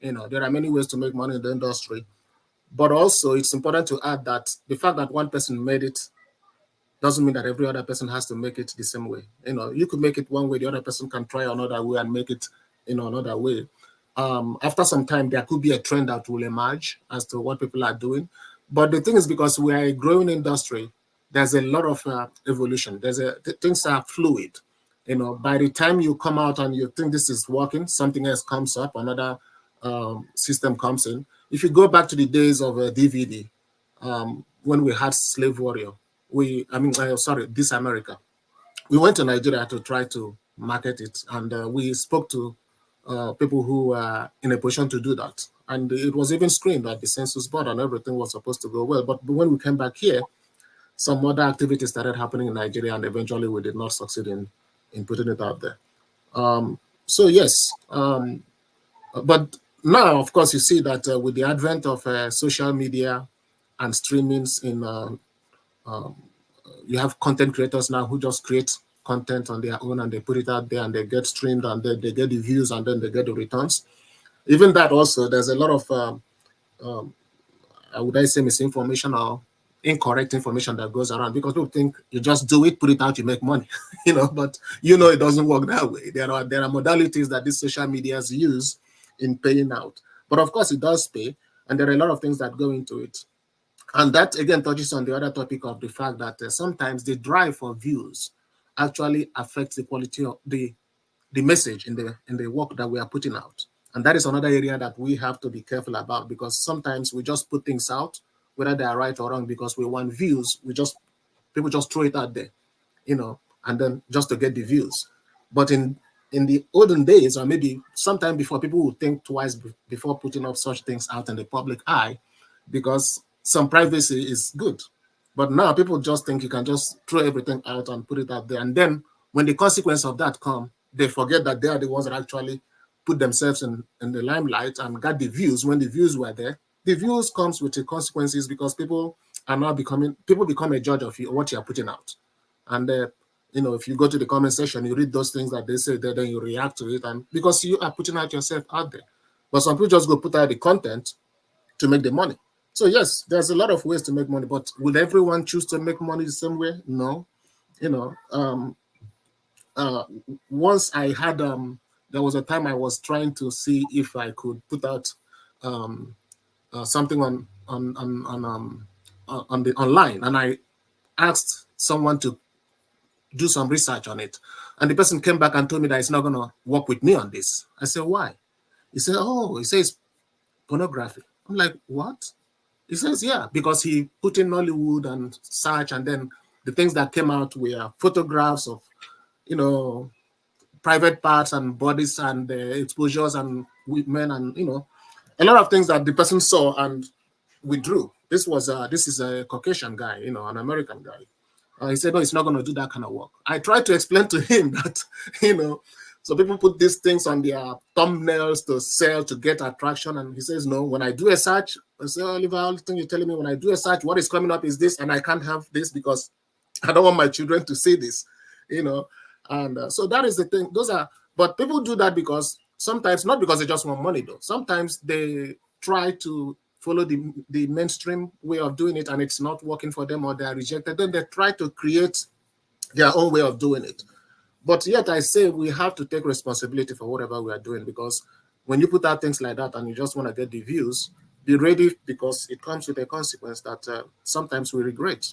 There are many ways to make money in the industry, but also it's important to add that the fact that one person made it doesn't mean that every other person has to make it the same way. You could make it one way, the other person can try another way and make it, another way. After some time, there could be a trend that will emerge as to what people are doing. But the thing is, because we are a growing industry, there's a lot of evolution. Things are fluid. By the time you come out and you think this is working, something else comes up, another system comes in. If you go back to the days of DVD, when we had Slave Warrior, This America, we went to Nigeria to try to market it, and we spoke to people who were in a position to do that. And it was even screened at the census board, and everything was supposed to go well. But when we came back here, some other activities started happening in Nigeria, and eventually we did not succeed in putting it out there. So yes, but now, of course, you see that with the advent of social media and streamings you have content creators now who just create content on their own and they put it out there and they get streamed and then they get the views and then they get the returns. Even that also, there's a lot of, would I say, misinformation or incorrect information that goes around because people think you just do it, put it out, you make money, but it doesn't work that way. There are modalities that these social medias use in paying out. But of course, it does pay, and there are a lot of things that go into it. And that, again, touches on the other topic of the fact that sometimes the drive for views actually affects the quality of the message in the work that we are putting out. And that is another area that we have to be careful about, because sometimes we just put things out, whether they are right or wrong, because we want views. People just throw it out there, and then just to get the views. But in the olden days, or maybe sometime before, people would think twice before putting up such things out in the public eye, because some privacy is good. But now people just think you can just throw everything out and put it out there. And then when the consequence of that come, they forget that they are the ones that actually put themselves in the limelight and got the views when the views were there. The views comes with the consequences, because people become a judge of what you are putting out. And if you go to the comment section, you read those things that they say there, then you react to it, and because you are putting out yourself out there. But some people just go put out the content to make the money. So yes, there's a lot of ways to make money, but will everyone choose to make money the same way? No. Once I had there was a time I was trying to see if I could put out something on the online, and I asked someone to do some research on it, and the person came back and told me that it's not going to work with me on this. I said, why? He said, he says pornography. I'm like, what? He says, yeah, because he put in Nollywood and search, and then the things that came out were photographs of, private parts and bodies and exposures and women and, a lot of things that the person saw and withdrew. This is a Caucasian guy, an American guy. He said, no, it's not going to do that kind of work. I tried to explain to him that, so people put these things on their thumbnails to sell, to get attraction. And he says, no, when I do a search, I say, Oliver, all the thing you're telling me, when I do a search, what is coming up is this, and I can't have this because I don't want my children to see this, And so that is the thing. But people do that because sometimes, not because they just want money though. Sometimes they try to follow the mainstream way of doing it and it's not working for them, or they are rejected. Then they try to create their own way of doing it. But yet I say we have to take responsibility for whatever we are doing, because when you put out things like that and you just want to get the views, be ready, because it comes with a consequence that sometimes we regret.